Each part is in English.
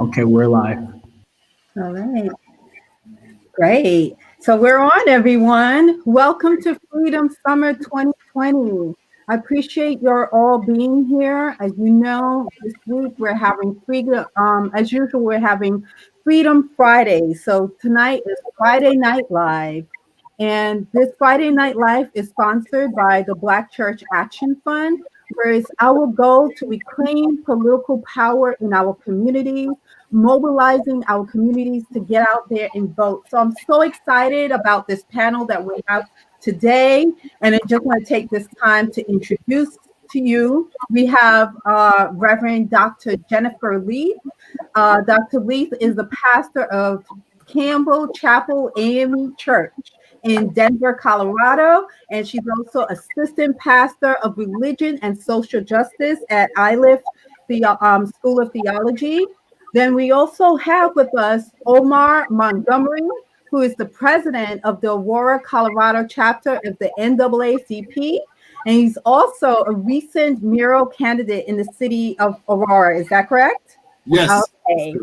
Okay, we're live. All right, great. So we're on, everyone. Welcome to Freedom Summer 2020. I appreciate your all being here. As you know, this week we're having freedom. As usual, we're having Freedom Friday. So tonight is Friday Night Live, and this Friday Night Live is sponsored by the Black Church Action Fund, where it's our goal to reclaim political power in our communities, mobilizing our communities to get out there and vote. So I'm so excited about this panel that we have today. And I just want to take this time to introduce to you. We have Reverend Dr. Jennifer Leith. Dr. Leith is the pastor of Campbell Chapel AME Church in Denver, Colorado, and she's also assistant pastor of religion and social justice at ILIF, the School of Theology. Then we also have with us Omar Montgomery, who is the president of the Aurora, Colorado chapter of the NAACP. And he's also a recent mayoral candidate in the city of Aurora. Is that correct? Yes. Okay.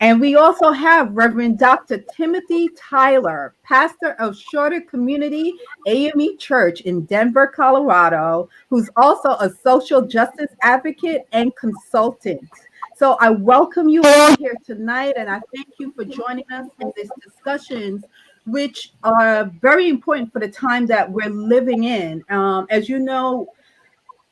And we also have Reverend Dr. Timothy Tyler, pastor of Shorter Community AME Church in Denver, Colorado, who's also a social justice advocate and consultant. So I welcome you all here tonight, and I thank you for joining us in these discussions, which are very important for the time that we're living in. As you know,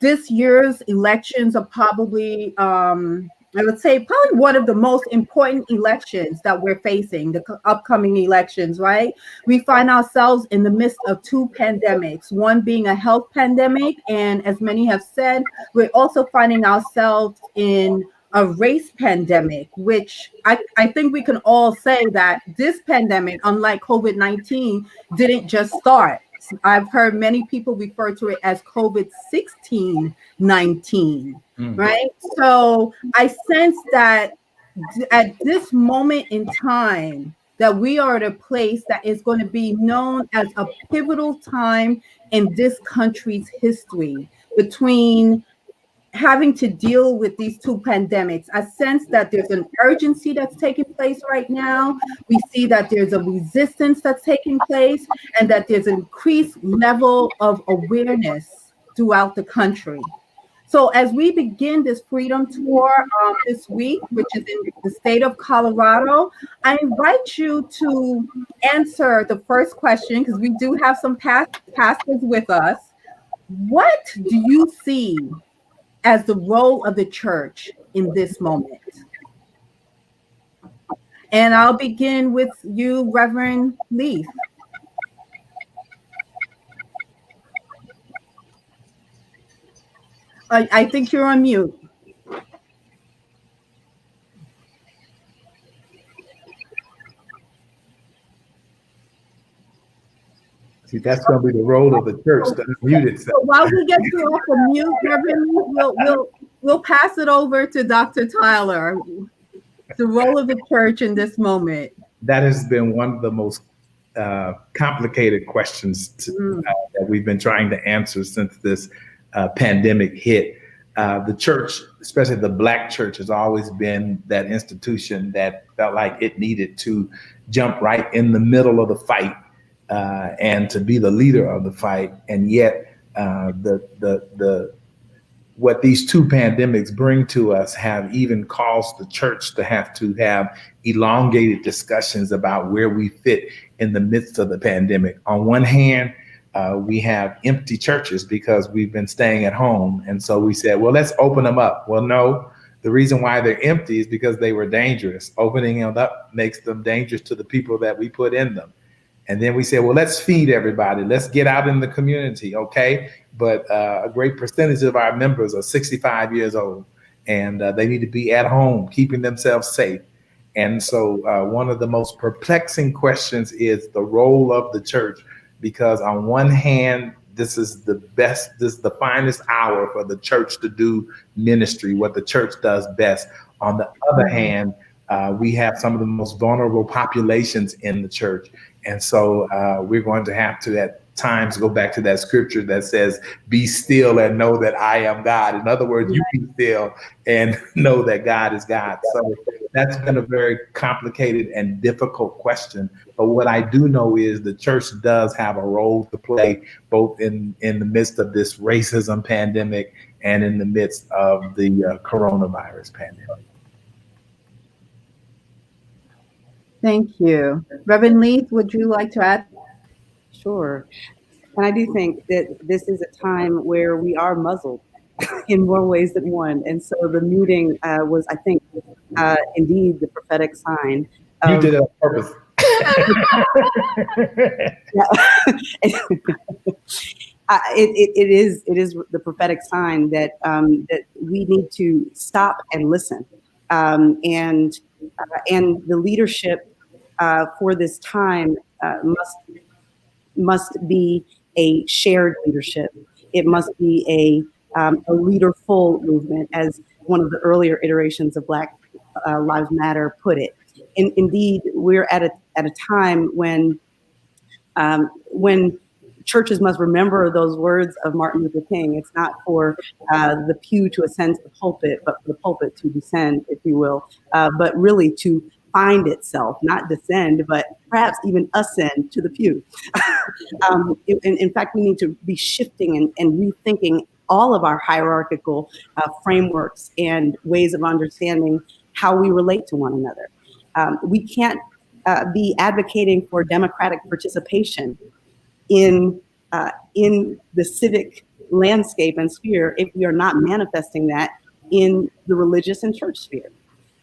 this year's elections are probably, I would say, probably one of the most important elections that we're facing, the upcoming elections, right? We find ourselves in the midst of two pandemics, one being a health pandemic. And as many have said, we're also finding ourselves in a race pandemic, which I think we can all say that this pandemic, unlike COVID-19, didn't just start. I've heard many people refer to it as COVID-16, 19, right? So I sense that at this moment in time, that we are at a place that is going to be known as a pivotal time in this country's history between having to deal with these two pandemics. I sense that there's an urgency that's taking place right now. We see that there's a resistance that's taking place and that there's an increased level of awareness throughout the country. So as we begin this freedom tour this week, which is in the state of Colorado, I invite you to answer the first question, because we do have some pastors with us. What do you see as the role of the church in this moment? And I'll begin with you, Reverend Leith. I think you're on mute. See, that's going to be the role of the church to unmute itself. So while we get you off of mute, Reverend Leith, we'll pass it over to Dr. Tyler. The role of the church in this moment. That has been one of the most complicated questions that we've been trying to answer since this pandemic hit. The church, especially the Black church, has always been that institution that felt like it needed to jump right in the middle of the fight and to be the leader of the fight. And yet what these two pandemics bring to us have even caused the church to have elongated discussions about where we fit in the midst of the pandemic. On one hand, we have empty churches because we've been staying at home. And so we said, well, let's open them up. Well, no, the reason why they're empty is because they were dangerous. Opening them up makes them dangerous to the people that we put in them. And then we said, well, let's feed everybody. Let's get out in the community, okay? But a great percentage of our members are 65 years old, and they need to be at home, keeping themselves safe. And so one of the most perplexing questions is the role of the church, because on one hand, this is the finest hour for the church to do ministry, what the church does best. On the other hand, we have some of the most vulnerable populations in the church. And so we're going to have to at times go back to that scripture that says, be still and know that I am God. In other words, you be still and know that God is God. So that's been a very complicated and difficult question. But what I do know is the church does have a role to play, both in the midst of this racism pandemic and in the midst of the coronavirus pandemic. Thank you. Reverend Leith, would you like to add? Sure. And I do think that this is a time where we are muzzled in more ways than one. And so the muting was, I think, indeed the prophetic sign. You did it on purpose. It is the prophetic sign that that we need to stop and listen, and the leadership for this time must be a shared leadership. It must be a leaderful movement, as one of the earlier iterations of Black Lives Matter put it. Indeed, we're at a time when churches must remember those words of Martin Luther King. It's not for the pew to ascend to the pulpit, but for the pulpit to descend, if you will, but really to find itself, not descend, but perhaps even ascend to the pew. In fact, we need to be shifting and rethinking all of our hierarchical frameworks and ways of understanding how we relate to one another. We can't be advocating for democratic participation in the civic landscape and sphere if we are not manifesting that in the religious and church sphere.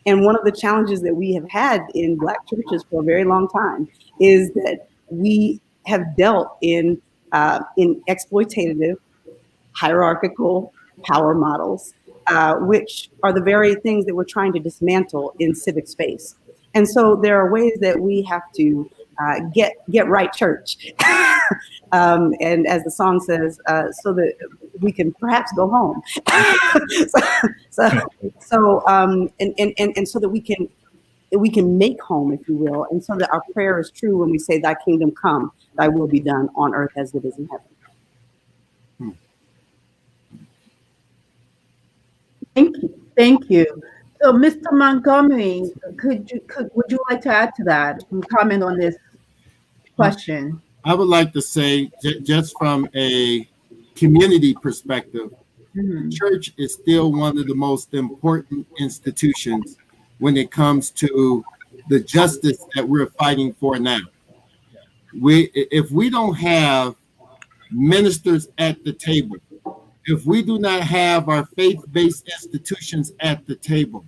And one of the challenges that we have had in Black churches for a very long time is that we have dealt in exploitative, hierarchical power models, which are the very things that we're trying to dismantle in civic space. And so there are ways that we have to get right church. And as the song says, so that we can perhaps go home. so that we can make home, if you will, and so that our prayer is true when we say, "Thy kingdom come, Thy will be done on earth as it is in heaven." Thank you. So, Mr. Montgomery, would you like to add to that and comment on this question? I would like to say, just from a community perspective, church is still one of the most important institutions when it comes to the justice that we're fighting for now. If we don't have ministers at the table, if we do not have our faith-based institutions at the table,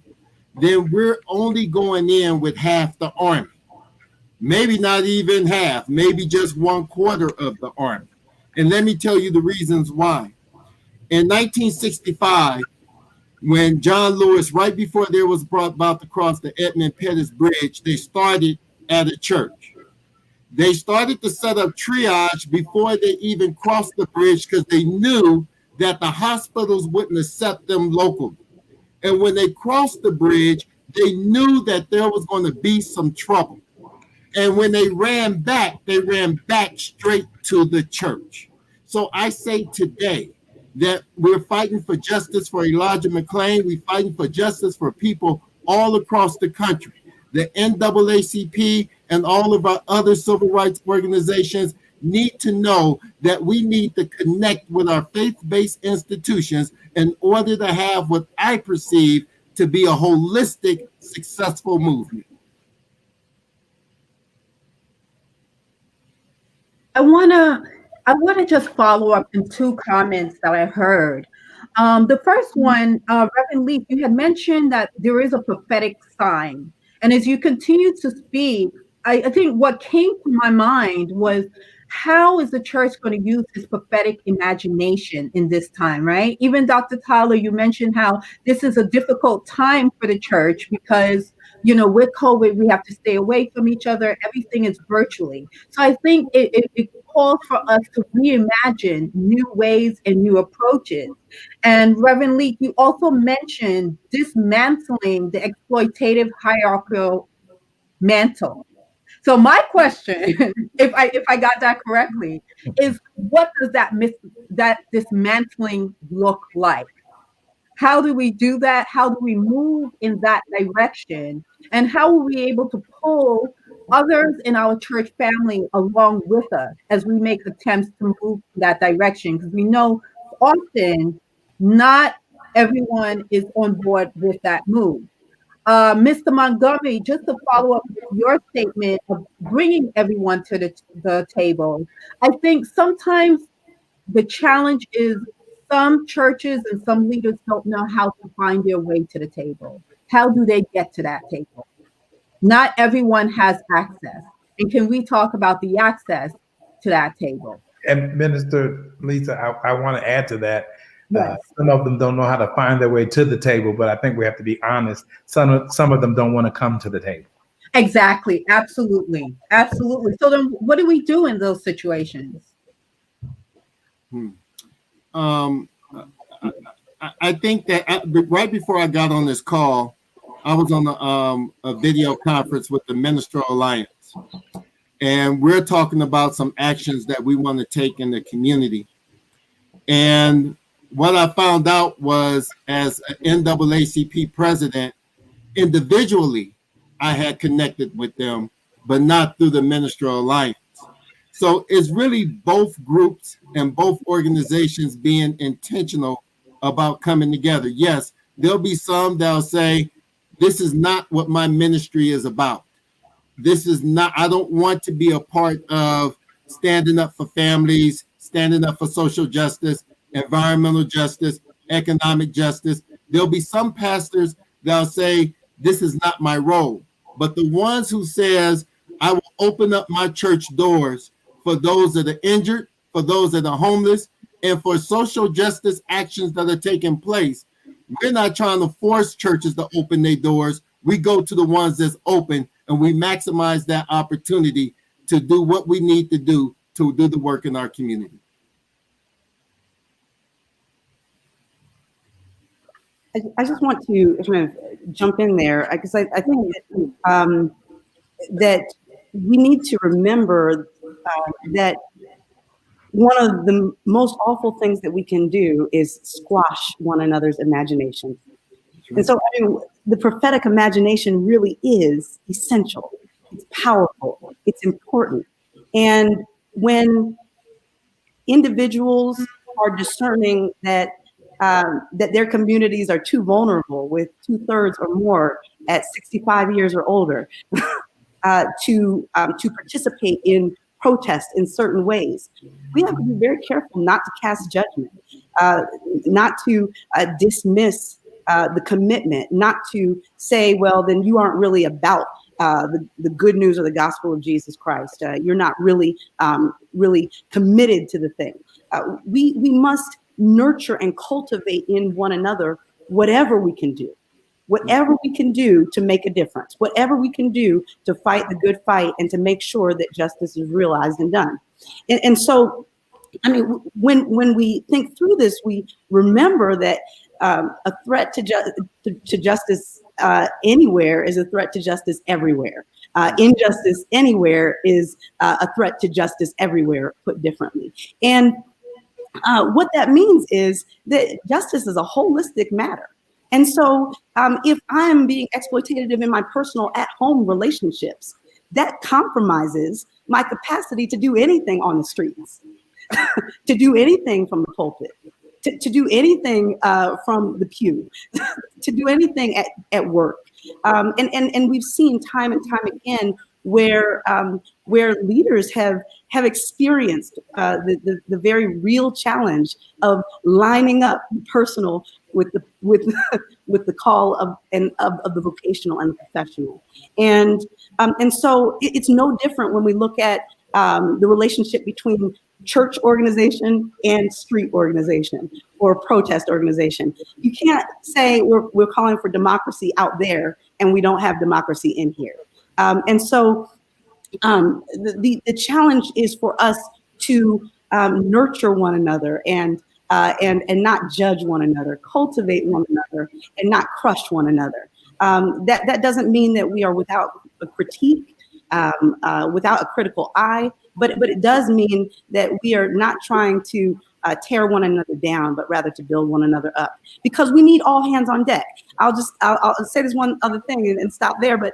then we're only going in with half the army. Maybe not even half, maybe just 1/4 of the army. And let me tell you the reasons why. In 1965, when John Lewis, right before they was about to cross the Edmund Pettus Bridge, they started at a church. They started to set up triage before they even crossed the bridge because they knew that the hospitals wouldn't accept them locally. And when they crossed the bridge, they knew that there was going to be some trouble. And when they ran back straight to the church. So I say today that we're fighting for justice for Elijah McClain. We're fighting for justice for people all across the country. The NAACP and all of our other civil rights organizations need to know that we need to connect with our faith-based institutions in order to have what I perceive to be a holistic, successful movement. I wanna just follow up in two comments that I heard. The first one, Reverend Leith, you had mentioned that there is a prophetic sign. And as you continue to speak, I think what came to my mind was, how is the church going to use this prophetic imagination in this time, right? Even Dr. Tyler, you mentioned how this is a difficult time for the church because, with COVID, we have to stay away from each other. Everything is virtually. So I think it calls for us to reimagine new ways and new approaches. And Reverend Leith, you also mentioned dismantling the exploitative hierarchical mantle. So my question, if I got that correctly, is what does that dismantling look like? How do we do that? How do we move in that direction? And how are we able to pull others in our church family along with us as we make attempts to move in that direction? Because we know often not everyone is on board with that move. Mr. Montgomery, just to follow up with your statement of bringing everyone to the table, I think sometimes the challenge is some churches and some leaders don't know how to find their way to the table. How do they get to that table? Not everyone has access. And can we talk about the access to that table? And Minister Lisa, I want to add to that. Yes. Some of them don't know how to find their way to the table, but I think we have to be honest. Some of them don't want to come to the table. Exactly. Absolutely. Absolutely. So then what do we do in those situations? I think that right before I got on this call, I was on a video conference with the Ministerial Alliance, and we're talking about some actions that we want to take in the community. And what I found out was, as an NAACP president, individually, I had connected with them, but not through the Ministerial Alliance. So it's really both groups and both organizations being intentional about coming together. Yes, there'll be some that'll say, this is not what my ministry is about. This is not, I don't want to be a part of standing up for families, standing up for social justice, environmental justice, economic justice. There'll be some pastors that'll say, this is not my role. But the ones who says, I will open up my church doors for those that are injured, for those that are homeless, and for social justice actions that are taking place. We're not trying to force churches to open their doors. We go to the ones that's open, and we maximize that opportunity to do what we need to do the work in our community. I just want to kind of jump in there because I think that we need to remember that one of the most awful things that we can do is squash one another's imagination. And so the prophetic imagination really is essential. It's powerful. It's important. And when individuals are discerning that their communities are too vulnerable, with 2/3 or more at 65 years or older, to participate in protest in certain ways, we have to be very careful not to cast judgment, not to dismiss the commitment, not to say, well, then you aren't really about the good news of the gospel of Jesus Christ. You're not really committed to the thing. We must nurture and cultivate in one another whatever we can do. Whatever we can do to make a difference, whatever we can do to fight the good fight and to make sure that justice is realized and done. And so, I mean, when we think through this, we remember that a threat to justice anywhere is a threat to justice everywhere. Injustice anywhere is a threat to justice everywhere, put differently. And what that means is that justice is a holistic matter. And so if I'm being exploitative in my personal at-home relationships, that compromises my capacity to do anything on the streets, to do anything from the pulpit, to do anything from the pew, to do anything at work. And we've seen time and time again where leaders have experienced the very real challenge of lining up personal with the call of the vocational and the professional, and so it's no different when we look at the relationship between church organization and street organization or protest organization. You can't say we're calling for democracy out there and we don't have democracy in here. And so the challenge is for us to nurture one another and not judge one another, cultivate one another, and not crush one another. That doesn't mean that we are without a critique, without a critical eye. But it does mean that we are not trying to tear one another down, but rather to build one another up, because we need all hands on deck. I'll say this one other thing and stop there. But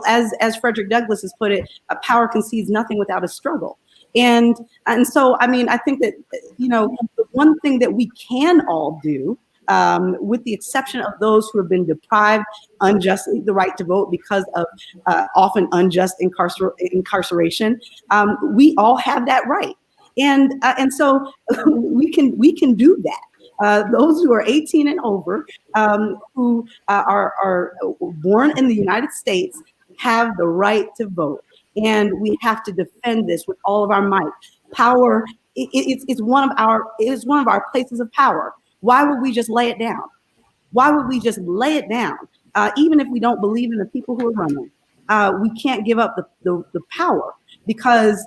as Frederick Douglass has put it, power concedes nothing without a struggle. And so, I mean, I think that the one thing that we can all do, with the exception of those who have been deprived unjustly the right to vote because of often unjust incarceration, we all have that right, and so we can do that. Those who are 18 and over, who are born in the United States, have the right to vote, and we have to defend this with all of our might. Power is one of our places of power. Why would we just lay it down? Why would we just lay it down? Even if we don't believe in the people who are running, we can't give up the power, because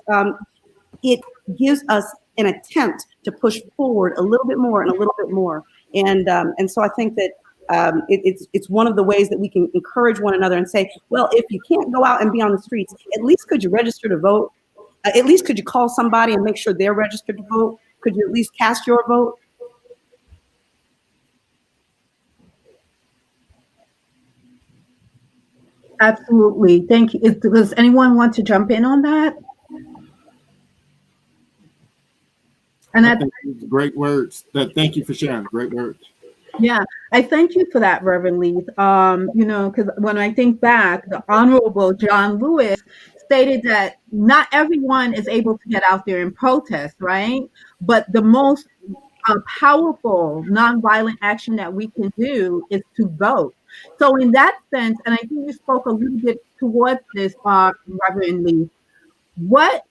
it gives us an attempt to push forward a little bit more and a little bit more. And so I think that it's one of the ways that we can encourage one another and say, well, if you can't go out and be on the streets, at least could you register to vote? At least could you call somebody and make sure they're registered to vote? Could you at least cast your vote? Absolutely. Thank you. Does anyone want to jump in on that? And I think great words. Thank you for sharing. Great words. Yeah, I thank you for that, Reverend Leith. Because when I think back, the Honorable John Lewis stated that not everyone is able to get out there and protest, right? But the most powerful nonviolent action that we can do is to vote. So in that sense, and I think you spoke a little bit towards this, Reverend Leith, what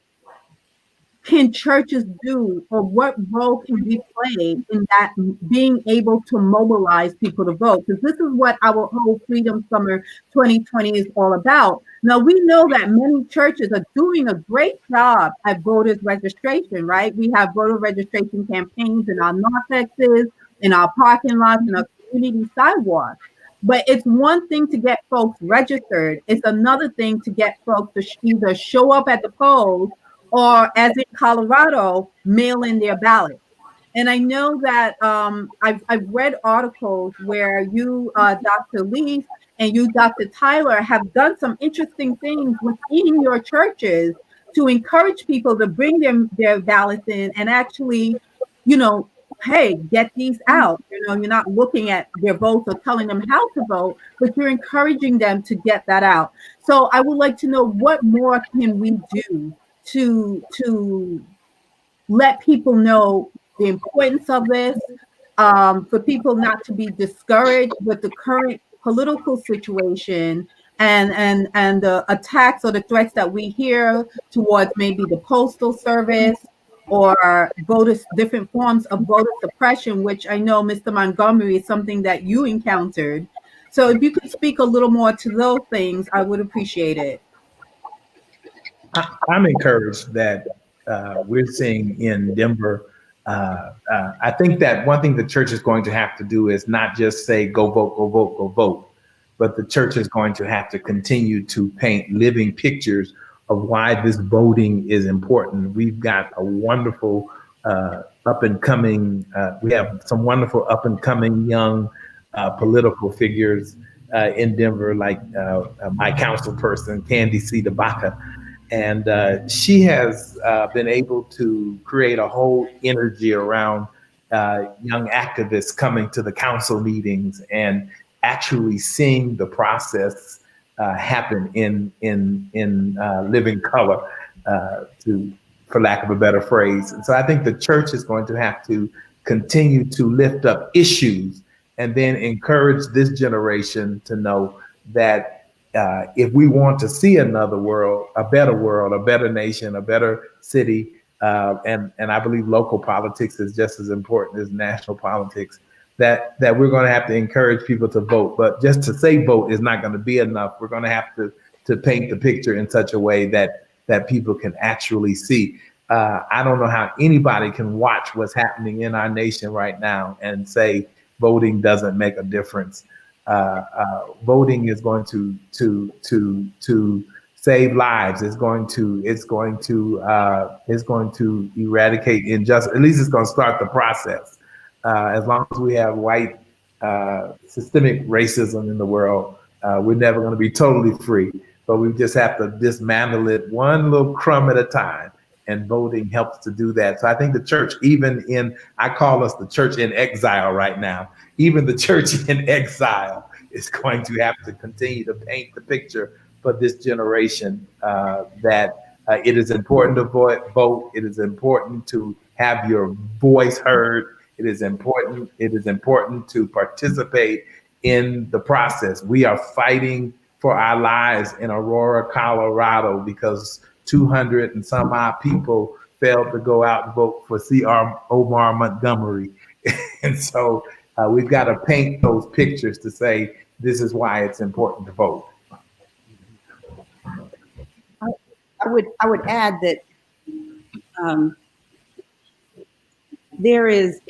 can churches do, or what role can be played in that, being able to mobilize people to vote? Because this is what our whole Freedom Summer 2020 is all about. Now, we know that many churches are doing a great job at voters registration, right? We have voter registration campaigns in our narthexes, in our parking lots, in our community sidewalks. But it's one thing to get folks registered. It's another thing to get folks to either show up at the polls, or, as in Colorado, mail in their ballot. And I know that I've read articles where you, Dr. Leith, and you, Dr. Tyler, have done some interesting things within your churches to encourage people to bring their ballots in and actually, hey, get these out. You're not looking at their votes or telling them how to vote, but you're encouraging them to get that out. So I would like to know, what more can we do to let people know the importance of this, for people not to be discouraged with the current political situation and the attacks or the threats that we hear towards maybe the Postal Service or different forms of voter suppression, which I know, Mr. Montgomery, is something that you encountered. So if you could speak a little more to those things, I would appreciate it. I'm encouraged that we're seeing in Denver. I think that one thing the church is going to have to do is not just say, go vote, go vote, go vote, but the church is going to have to continue to paint living pictures of why this voting is important. We've got a wonderful we have some wonderful up and coming young political figures in Denver, like my council person, Candy C. DeBaca. And she has been able to create a whole energy around young activists coming to the council meetings and actually seeing the process happen in living color, for lack of a better phrase. And so I think the church is going to have to continue to lift up issues and then encourage this generation to know that if we want to see another world, a better nation, a better city, and I believe local politics is just as important as national politics, that we're going to have to encourage people to vote. But just to say vote is not going to be enough. We're going to have to paint the picture in such a way that people can actually see. I don't know how anybody can watch what's happening in our nation right now and say voting doesn't make a difference. Voting is going to save lives. It's going to eradicate injustice. At least it's going to start the process. As long as we have white systemic racism in the world, we're never going to be totally free. But we just have to dismantle it one little crumb at a time. And voting helps to do that. So I think the church, I call us the church in exile right now. Even the church in exile is going to have to continue to paint the picture for this generation that it is important to vote. It is important to have your voice heard. It is important to participate in the process. We are fighting for our lives in Aurora, Colorado, because 200 and some odd people failed to go out and vote for C.R. Omar Montgomery. And so we've got to paint those pictures to say, this is why it's important to vote. I would add that there's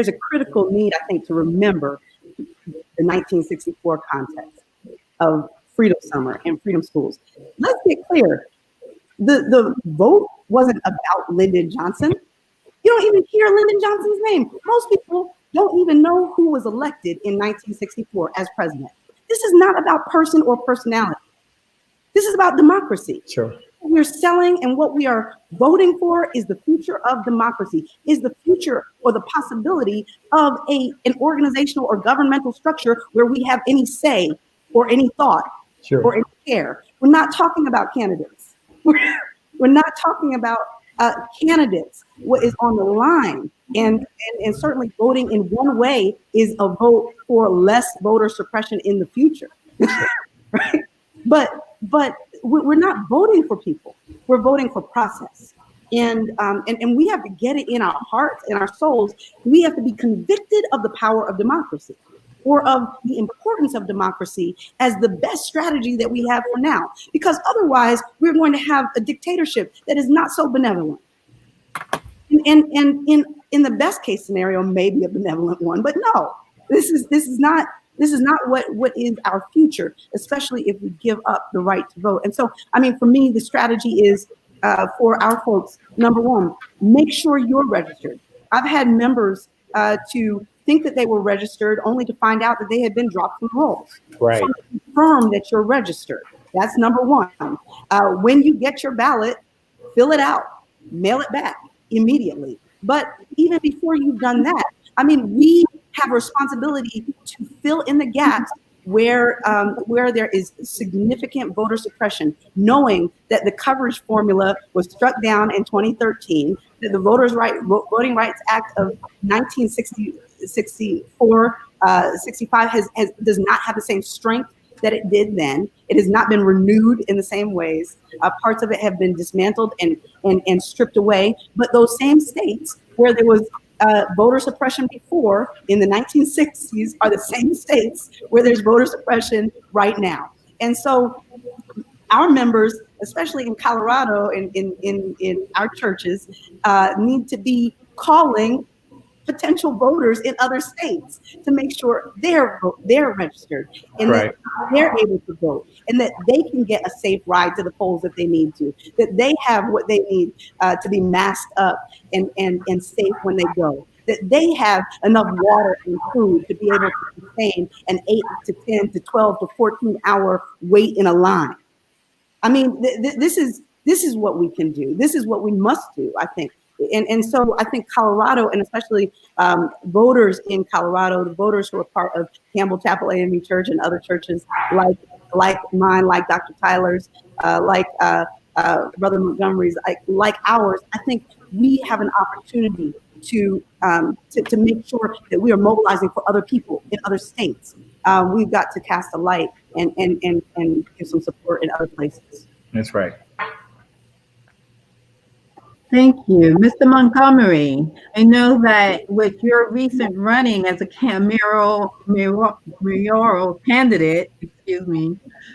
a critical need, I think, to remember the 1964 context of Freedom Summer and Freedom Schools. Let's get clear. The vote wasn't about Lyndon Johnson. You don't even hear Lyndon Johnson's name. Most people don't even know who was elected in 1964 as president. This is not about person or personality. This is about democracy. Sure. What we're selling and what we are voting for is the future of democracy, is the future or the possibility of an organizational or governmental structure where we have any say or any thought. Sure. Or in care. We're not talking about candidates. We're not talking about candidates. What is on the line, and certainly voting in one way is a vote for less voter suppression in the future, right? But we're not voting for people. We're voting for process, and we have to get it in our hearts, in our souls. We have to be convicted of the power of democracy, or of the importance of democracy as the best strategy that we have for now. Because otherwise, we're going to have a dictatorship that is not so benevolent. And in the best case scenario, maybe a benevolent one, but no, this is not what is our future, especially if we give up the right to vote. And so, I mean, for me, the strategy is for our folks, number one, make sure you're registered. I've had members to think that they were registered only to find out that they had been dropped from rolls. Right. So confirm that you're registered. That's number one. When you get your ballot, fill it out, mail it back immediately. But even before you've done that, I mean, we have a responsibility to fill in the gaps where there is significant voter suppression, knowing that the coverage formula was struck down in 2013, that the Voting Rights Act of 1964, 65 does not have the same strength that it did then. It has not been renewed in the same ways. Parts of it have been dismantled and stripped away. But those same states where there was voter suppression before in the 1960s are the same states where there's voter suppression right now. And so our members, especially in Colorado, in our churches, need to be calling potential voters in other states to make sure they're registered and that they're able to vote, and that they can get a safe ride to the polls if they need to, that they have what they need to be masked up and safe when they go, that they have enough water and food to be able to sustain an 8 to 10 to 12 to 14 hour wait in a line. I mean, this is what we can do. This is what we must do, I think. And so I think Colorado, and especially voters in Colorado, the voters who are part of Campbell Chapel AME Church and other churches like mine, like Dr. Tyler's, like Brother Montgomery's, like ours, I think we have an opportunity to make sure that we are mobilizing for other people in other states. We've got to cast a light and give some support in other places. That's right. Thank you. Mr. Montgomery, I know that with your recent running as a mayoral candidate,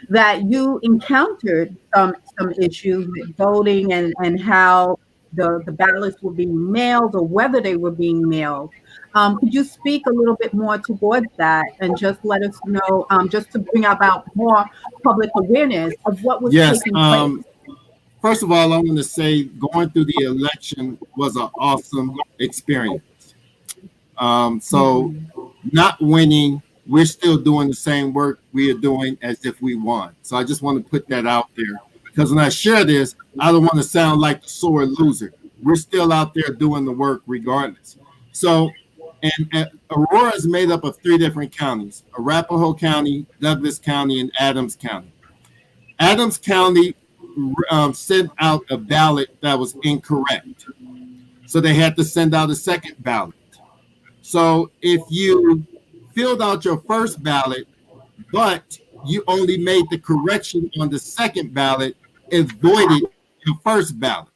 that you encountered some issues with voting and how the ballots were being mailed or whether they were being mailed. Could you speak a little bit more towards that and just let us know, just to bring about more public awareness of what was Yes. taking place? First of all, I want to say going through the election was an awesome experience. So not winning, we're still doing the same work we are doing as if we won. So I just want to put that out there, because when I share this, I don't want to sound like the sore loser. We're still out there doing the work regardless. So, and Aurora is made up of 3 different counties: Arapahoe County, Douglas County, and Adams County. Adams County sent out a ballot that was incorrect. So they had to send out a second ballot. So if you filled out your first ballot, but you only made the correction on the second ballot, it voided your first ballot.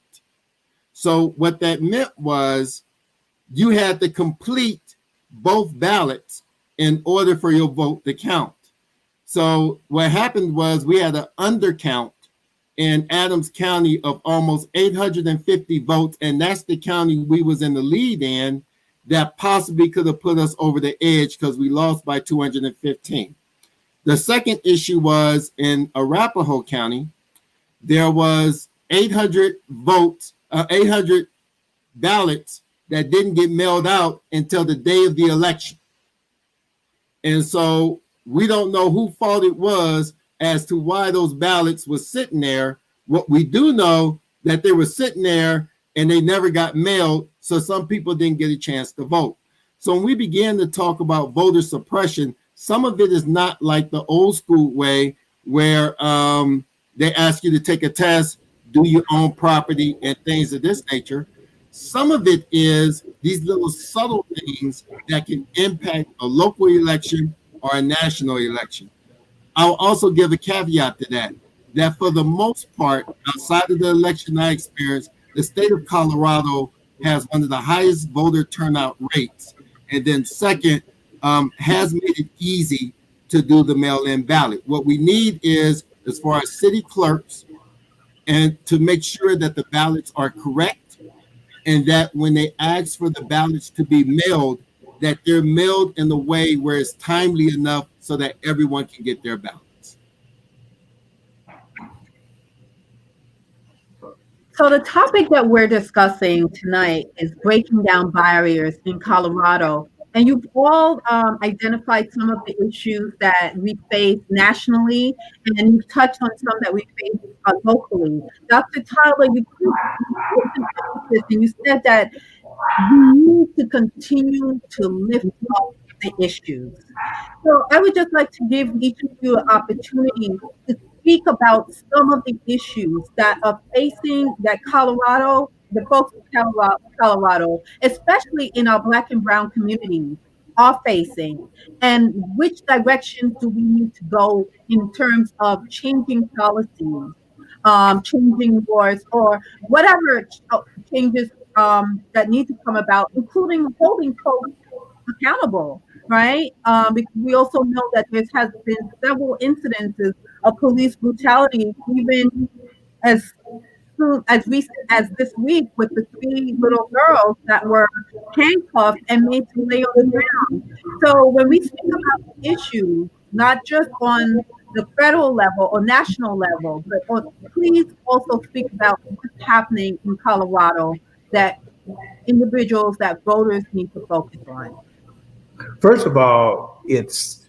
So what that meant was you had to complete both ballots in order for your vote to count. So what happened was we had an undercount in Adams County of almost 850 votes, and that's the county we was in the lead in that possibly could have put us over the edge, because we lost by 215. The second issue was in Arapahoe County, there was 800 votes, 800 ballots that didn't get mailed out until the day of the election. And so we don't know whose fault it was as to why those ballots were sitting there. What we do know that they were sitting there and they never got mailed, so some people didn't get a chance to vote. So when we began to talk about voter suppression, some of it is not like the old school way where they ask you to take a test, do your own property, and things of this nature. Some of it is these little subtle things that can impact a local election or a national election. I'll also give a caveat to that, that for the most part, outside of the election I experienced, the state of Colorado has one of the highest voter turnout rates. And then second, has made it easy to do the mail-in ballot. What we need is, as far as city clerks, and to make sure that the ballots are correct, and that when they ask for the ballots to be mailed, that they're mailed in a way where it's timely enough so that everyone can get their ballots. So the topic that we're discussing tonight is breaking down barriers in Colorado. And you've all identified some of the issues that we face nationally, and you've touched on some that we face locally. Dr. Tyler, you said that we need to continue to lift up the issues. So I would just like to give each of you an opportunity to speak about some of the issues that are facing Colorado, the folks in Colorado, especially in our Black and Brown communities, are facing, and which directions do we need to go in terms of changing policies, changing laws, or whatever changes that need to come about, including holding folks accountable, right? Because we also know that there has been several incidences of police brutality, even as recent as this week, with the 3 little girls that were handcuffed and made to lay on the ground. So when we speak about the issues, not just on the federal level or national level, but please also speak about what's happening in Colorado that individuals, that voters need to focus on. First of all, it's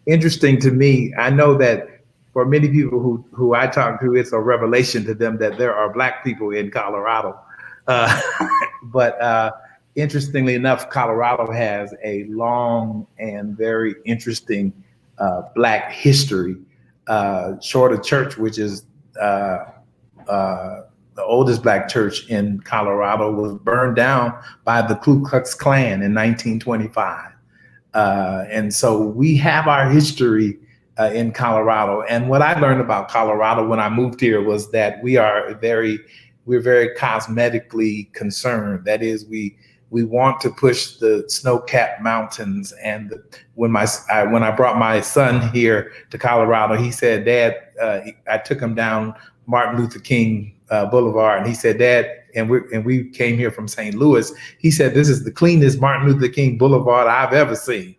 interesting to me. I know that for many people who I talk to, it's a revelation to them that there are Black people in Colorado. But interestingly enough, Colorado has a long and very interesting Black history. Shorter Church, which is the oldest Black church in Colorado, was burned down by the Ku Klux Klan in 1925. And so we have our history in Colorado. And what I learned about Colorado when I moved here was that we're very cosmetically concerned. That is, we want to push the snow-capped mountains. And when I brought my son here to Colorado, he said, Dad, I took him down Martin Luther King Boulevard, and he said, Dad, we came here from St. Louis. He said, this is the cleanest Martin Luther King Boulevard I've ever seen.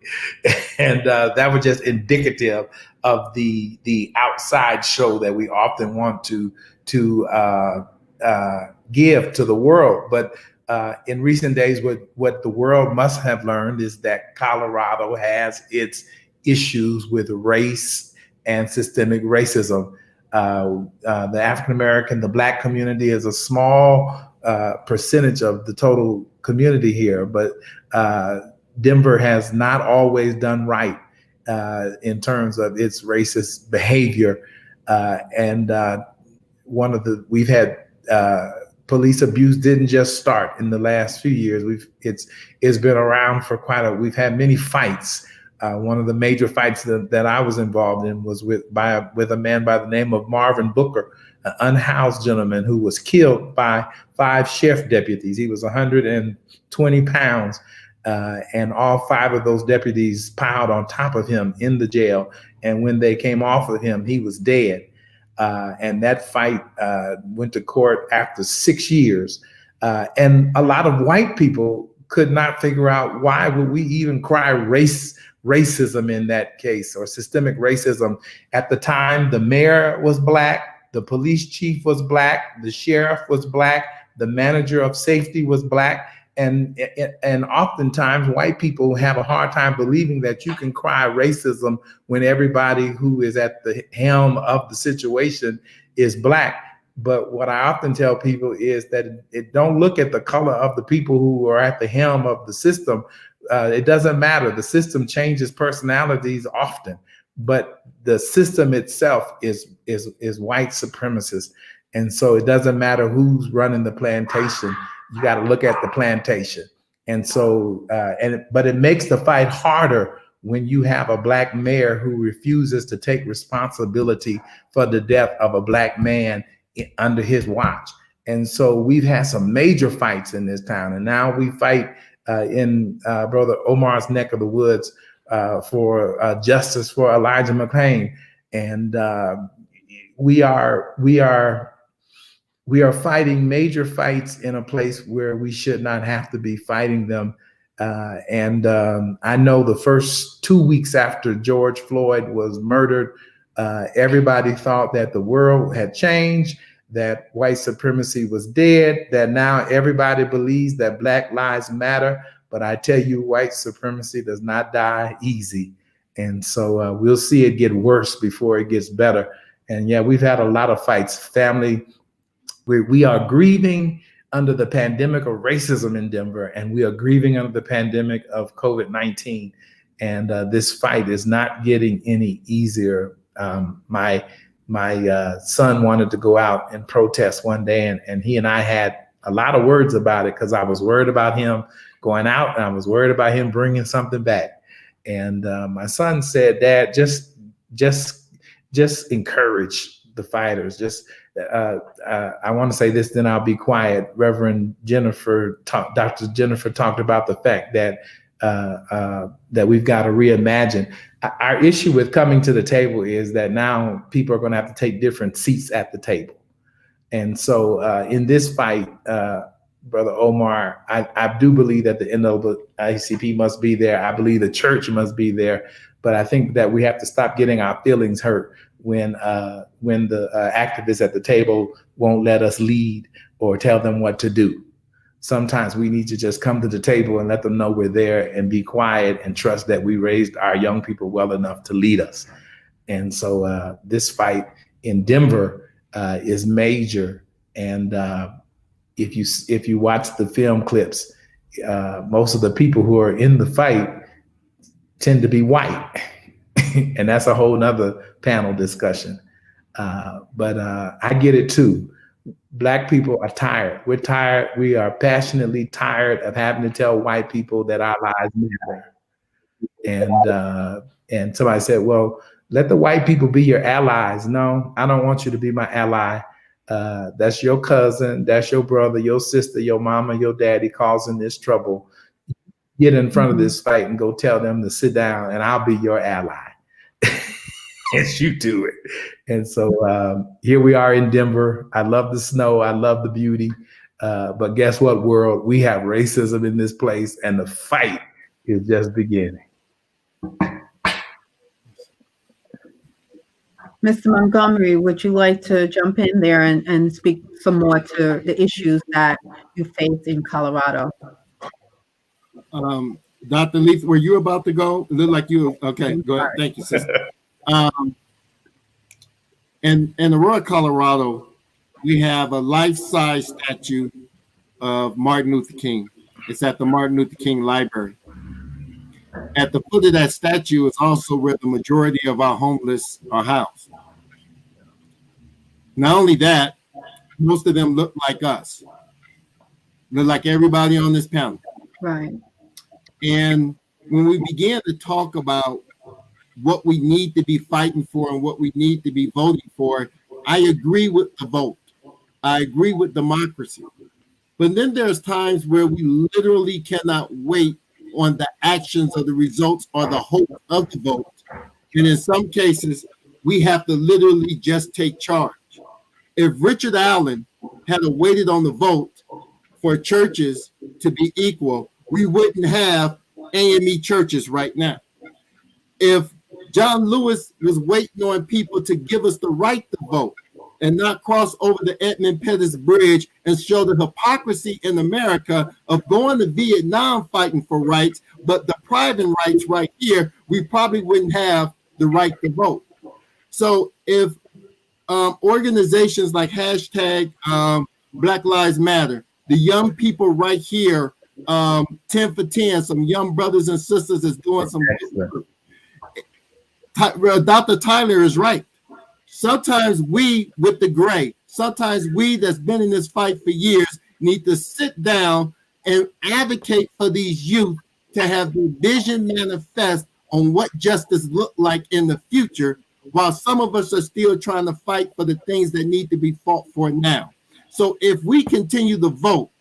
And that was just indicative of the outside show that we often want to give to the world. But in recent days, what the world must have learned is that Colorado has its issues with race and systemic racism. The African American, the Black community is a small percentage of the total community here, but Denver has not always done right in terms of its racist behavior. We've had police abuse didn't just start in the last few years. It's been around for we've had many fights. One of the major fights that I was involved in was with a man by the name of Marvin Booker, an unhoused gentleman who was killed by 5 sheriff deputies. He was 120 pounds, and all 5 of those deputies piled on top of him in the jail. And when they came off of him, he was dead. And that fight went to court after 6 years. And a lot of white people could not figure out why would we even cry racism in that case, or systemic racism. At the time, the mayor was Black, the police chief was Black, the sheriff was Black, the manager of safety was Black. And oftentimes white people have a hard time believing that you can cry racism when everybody who is at the helm of the situation is Black. But what I often tell people is that it don't look at the color of the people who are at the helm of the system. It doesn't matter. The system changes personalities often, but the system itself is white supremacist. And so it doesn't matter who's running the plantation. You got to look at the plantation. And so, but it makes the fight harder when you have a Black mayor who refuses to take responsibility for the death of a Black man under his watch. And so we've had some major fights in this town. And now we fight in Brother Omar's neck of the woods for justice for Elijah McClain. And we are fighting major fights in a place where we should not have to be fighting them. I know the first 2 weeks after George Floyd was murdered, everybody thought that the world had changed, that white supremacy was dead, that now everybody believes that Black lives matter. But I tell you, white supremacy does not die easy. And so we'll see it get worse before it gets better. And yeah, we've had a lot of fights. Family, we are grieving under the pandemic of racism in Denver, and we are grieving under the pandemic of COVID-19. And this fight is not getting any easier. My son wanted to go out and protest one day, and he and I had a lot of words about it because I was worried about him going out and I was worried about him bringing something back. And my son said, "Dad, just encourage the fighters. I want to say this, then I'll be quiet." Dr. Jennifer talked about the fact that that we've got to reimagine. Our issue with coming to the table is that now people are going to have to take different seats at the table. And so in this fight, Brother Omar, I do believe that the NAACP must be there. I believe the church must be there. But I think that we have to stop getting our feelings hurt when the activists at the table won't let us lead or tell them what to do. Sometimes we need to just come to the table and let them know we're there and be quiet and trust that we raised our young people well enough to lead us. And so this fight in Denver is major. And if you watch the film clips, most of the people who are in the fight tend to be white. And that's a whole nother panel discussion. But I get it too. Black people are tired. We're tired. We are passionately tired of having to tell white people that our lives matter. And somebody said, well, let the white people be your allies. No, I don't want you to be my ally. That's your cousin, that's your brother, your sister, your mama, your daddy causing this trouble. Get in front of this fight and go tell them to sit down and I'll be your ally. As you do it. And so here we are in Denver. I love the snow. I love the beauty. But guess what, world? We have racism in this place, and the fight is just beginning. Mr. Montgomery, would you like to jump in there and speak some more to the issues that you face in Colorado? Dr. Leith, were you about to go? It looked like you. Okay, go ahead. Thank you, sister. In Aurora, Colorado, we have a life-size statue of Martin Luther King. It's at the Martin Luther King Library. At the foot of that statue is also where the majority of our homeless are housed. Not only that, most of them look like us. Look like everybody on this panel. Right. And when we began to talk about what we need to be fighting for and what we need to be voting for, I agree with the vote. I agree with democracy. But then there's times where we literally cannot wait on the actions of the results or the hope of the vote. And in some cases, we have to literally just take charge. If Richard Allen had waited on the vote for churches to be equal, we wouldn't have AME churches right now. If John Lewis was waiting on people to give us the right to vote and not cross over the Edmund Pettus Bridge and show the hypocrisy in America of going to Vietnam fighting for rights, but depriving rights right here, we probably wouldn't have the right to vote. So if organizations like hashtag Black Lives Matter, the young people right here, 10 for 10, some young brothers and sisters is doing some work. Dr. Tyler is right. Sometimes we with the gray, sometimes we that's been in this fight for years need to sit down and advocate for these youth to have the vision manifest on what justice look like in the future, while some of us are still trying to fight for the things that need to be fought for now. So if we continue to vote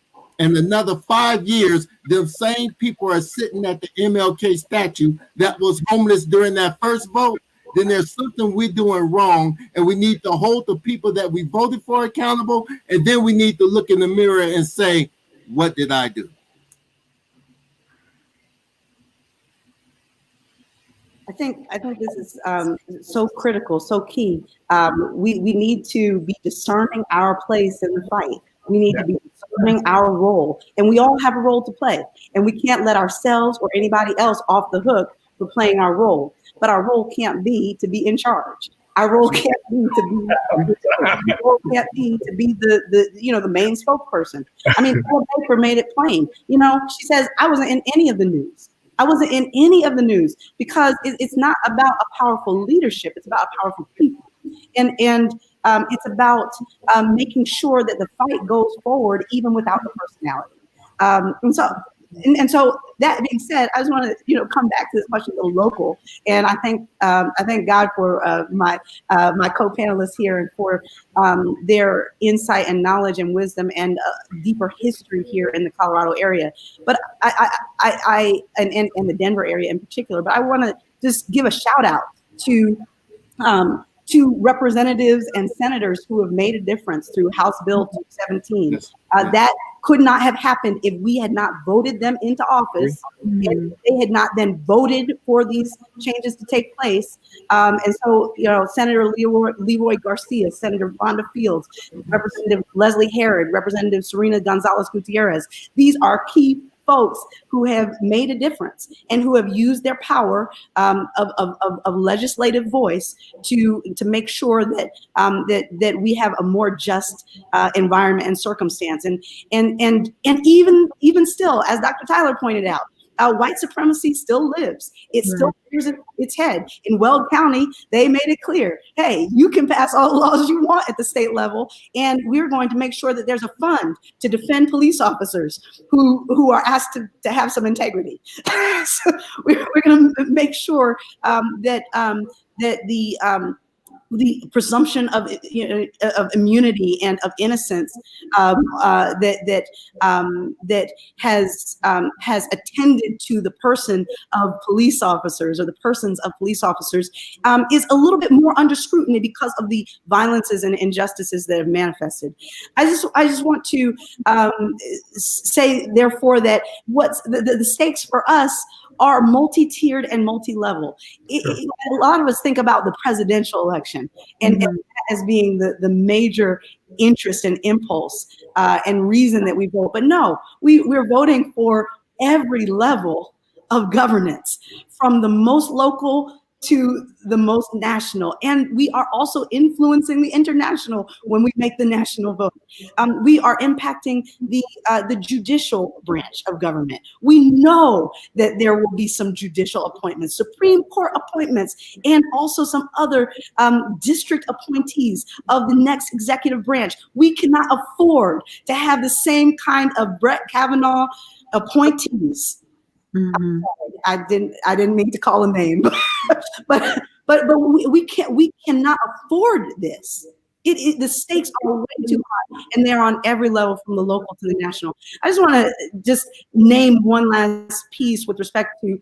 and another 5 years, the same people are sitting at the MLK statue that was homeless during that first vote, then there's something we're doing wrong, and we need to hold the people that we voted for accountable, and then we need to look in the mirror and say, what did I do? I think this is so critical, so key. We need to be discerning our place in the fight. We need to be discerning our role, and we all have a role to play, and we can't let ourselves or anybody else off the hook for playing our role. But our role can't be to be in charge. Our role can't be to be the main spokesperson. I mean, Paul Baker made it plain. She says, I wasn't in any of the news. I wasn't in any of the news because it's not about a powerful leadership. It's about powerful people. And it's about making sure that the fight goes forward even without the personality. And so that being said, I just want to come back to this question of the local, and I thank God for my co-panelists here and for their insight and knowledge and wisdom and deeper history here in the Colorado area, but I and the Denver area in particular. But I want to just give a shout out to representatives and senators who have made a difference through House Bill 217. Yes. That could not have happened if we had not voted them into office, and they had not then voted for these changes to take place. And so, Senator Leroy Garcia, Senator Vonda Fields, Representative Leslie Herod, Representative Serena Gonzalez Gutierrez, these are key folks who have made a difference and who have used their power of legislative voice to make sure that that we have a more just environment and circumstance. And even still, as Dr. Tyler pointed out, white supremacy still lives. It still rears its head. In Weld County, they made it clear, hey, you can pass all the laws you want at the state level, and we're going to make sure that there's a fund to defend police officers who are asked to have some integrity. So we're going to make sure that the presumption of, of immunity and of innocence that has attended to the person of police officers, or the persons of police officers, is a little bit more under scrutiny because of the violences and injustices that have manifested. I just want to say, therefore, that what's the stakes for us are multi-tiered and multi-level. A lot of us think about the presidential election and as being the major interest and impulse and reason that we vote. But no, we're voting for every level of governance, from the most local to the most national. And we are also influencing the international when we make the national vote. We are impacting the judicial branch of government. We know that there will be some judicial appointments, Supreme Court appointments, and also some other district appointees of the next executive branch. We cannot afford to have the same kind of Brett Kavanaugh appointees. Mm-hmm. I didn't mean to call a name, but we cannot afford this. The stakes are way too high, and they're on every level, from the local to the national. I just want to just name one last piece with respect to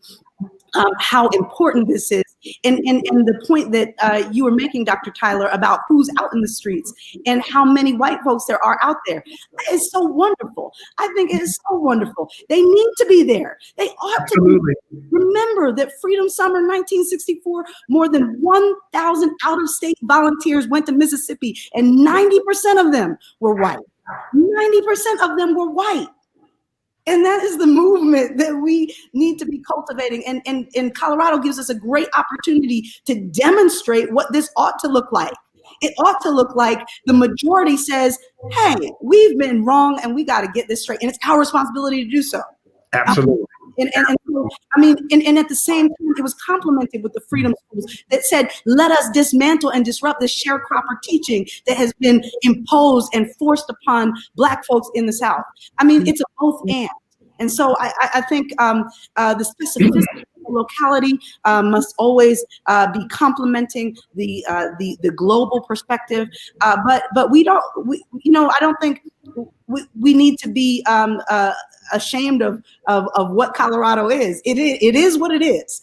how important this is, and the point that you were making, Dr. Tyler, about who's out in the streets and how many white folks there are out there. It's so wonderful. I think it is so wonderful. They need to be there. They ought to be. Remember that Freedom Summer 1964, more than 1,000 out-of-state volunteers went to Mississippi, and 90% of them were white. 90% of them were white. And that is the movement that we need to be cultivating. And Colorado gives us a great opportunity to demonstrate what this ought to look like. It ought to look like the majority says, hey, we've been wrong and we got to get this straight. And it's our responsibility to do so. Absolutely. And I mean, and at the same time, it was complemented with the freedom schools that said, let us dismantle and disrupt the sharecropper teaching that has been imposed and forced upon Black folks in the South. I mean, it's a both and. And so I think the specificity of the locality must always be complementing the global perspective. But we don't, I don't think we need to be ashamed of what Colorado is. It is what it is.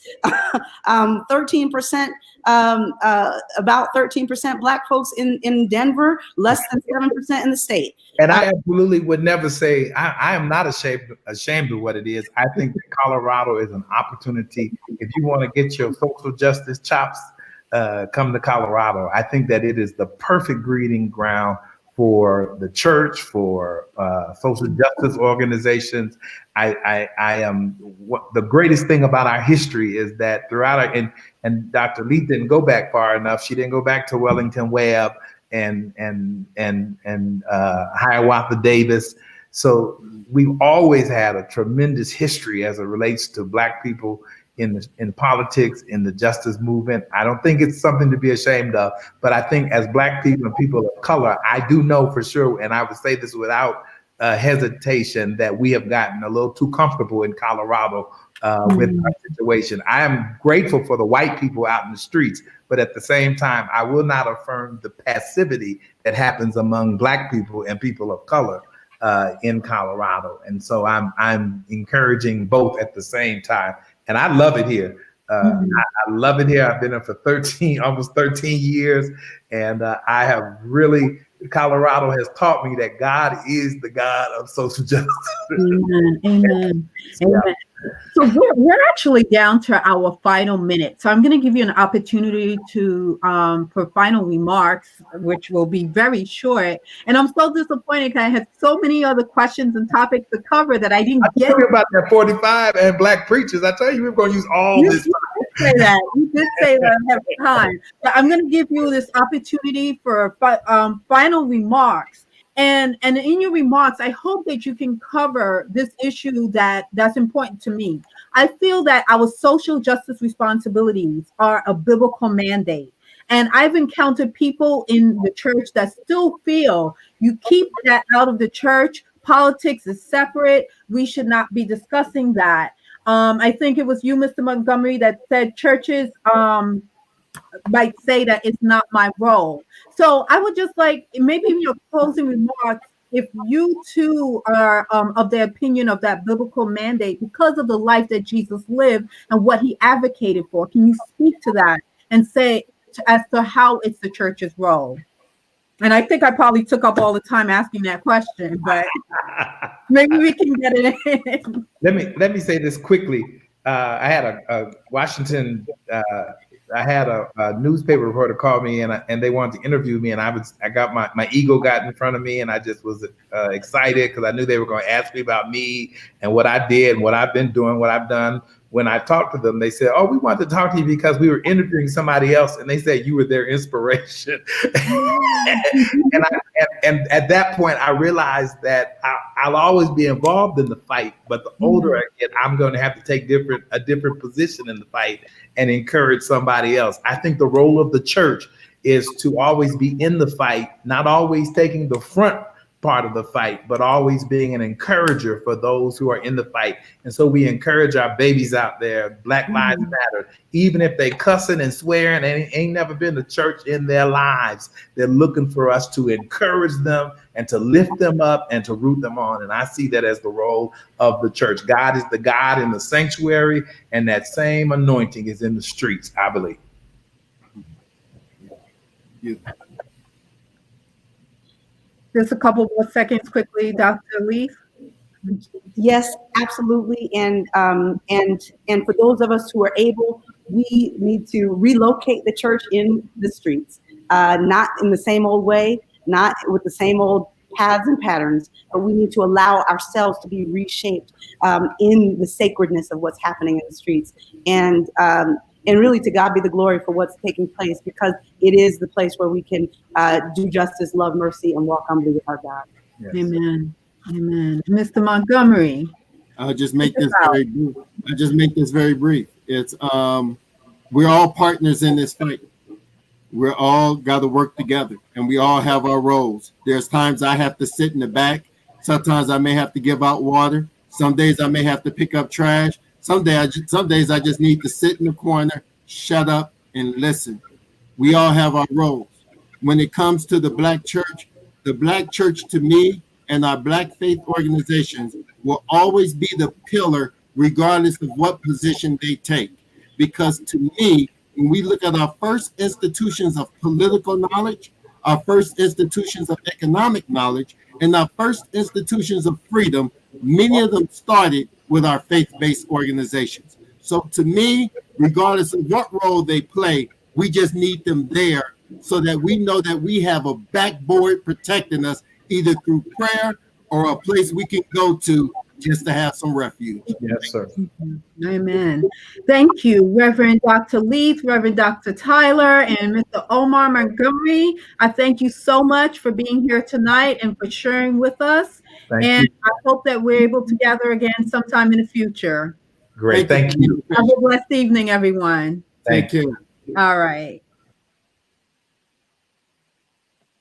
13%, about 13% Black folks in Denver, less than 7% in the state. And I absolutely would never say I am not ashamed of what it is. I think that Colorado is an opportunity. If you want to get your social justice chops, come to Colorado. I think that it is the perfect breeding ground for the church, for social justice organizations. I am what the greatest thing about our history is that throughout our, and Dr. Lee didn't go back far enough. She didn't go back to Wellington Webb and Hiawatha Davis. So we've always had a tremendous history as it relates to Black people in politics, in the justice movement. I don't think it's something to be ashamed of, but I think as Black people and people of color, I do know for sure, and I would say this without hesitation, that we have gotten a little too comfortable in Colorado with our situation. I am grateful for the white people out in the streets, but at the same time, I will not affirm the passivity that happens among Black people and people of color in Colorado. And so I'm encouraging both at the same time. And I love it here. I love it here. I've been here for almost 13 years. And I have really, Colorado has taught me that God is the God of social justice. Amen. Amen. Yeah. Amen. So we're actually down to our final minute. So I'm going to give you an opportunity to for final remarks, which will be very short. And I'm so disappointed because I had so many other questions and topics to cover that I didn't get. About that 45 and Black preachers. I tell you, we're going to use all this. Say that. You did say that every time. But I'm going to give you this opportunity for final remarks. And in your remarks, I hope that you can cover this issue that's important to me. I feel that our social justice responsibilities are a biblical mandate. And I've encountered people in the church that still feel you keep that out of the church. Politics is separate. We should not be discussing that. I think it was you, Mr. Montgomery, that said churches might say that it's not my role. So I would just like maybe in your closing remarks, if you too are of the opinion of that biblical mandate because of the life that Jesus lived and what he advocated for, can you speak to that and say as to how it's the church's role? And I think I probably took up all the time asking that question, but maybe we can get it in. Let me say this quickly. I had a Washington. I had a newspaper reporter call me and they wanted to interview me, and I got my ego got in front of me, and I just was excited because I knew they were going to ask me about me and what I did, what I've been doing, what I've done. When I talked to them, they said, "Oh, we wanted to talk to you because we were interviewing somebody else," and they said you were their inspiration. and at that point, I realized that I'll always be involved in the fight, but the older I get, I'm going to have to take a different position in the fight and encourage somebody else. I think the role of the church is to always be in the fight, not always taking the front part of the fight, but always being an encourager for those who are in the fight. And so we encourage our babies out there, Black Lives Matter, even if they cussing and swearing and ain't never been to church in their lives, they're looking for us to encourage them and to lift them up and to root them on. And I see that as the role of the church. God is the God in the sanctuary, and that same anointing is in the streets, I believe. Yeah. Just a couple more seconds quickly, Dr. Leaf. Yes, absolutely. And for those of us who are able, we need to relocate the church in the streets, not in the same old way, not with the same old paths and patterns, but we need to allow ourselves to be reshaped in the sacredness of what's happening in the streets. And really, to God be the glory for what's taking place, because it is the place where we can do justice, love mercy, and walk humbly with our God. Yes. Amen. Amen. Mr. Montgomery. I'll just make this very brief. It's we're all partners in this fight. We're all got to work together, and we all have our roles. There's times I have to sit in the back. Sometimes I may have to give out water. Some days I may have to pick up trash. Some days I just need to sit in the corner, shut up, and listen. We all have our roles. When it comes to the Black church to me and our Black faith organizations will always be the pillar regardless of what position they take. Because to me, when we look at our first institutions of political knowledge, our first institutions of economic knowledge, and our first institutions of freedom, many of them started with our faith-based organizations. So to me, regardless of what role they play, we just need them there so that we know that we have a backboard protecting us, either through prayer or a place we can go to just to have some refuge. Yes, sir. Amen. Thank you, Reverend Dr. Leith, Reverend Dr. Tyler, and Mr. Omar Montgomery. I thank you so much for being here tonight and for sharing with us. Thank and you. I hope that we're able to gather again sometime in the future. Great. Thank you. Have a blessed evening, everyone. Thank you. All right.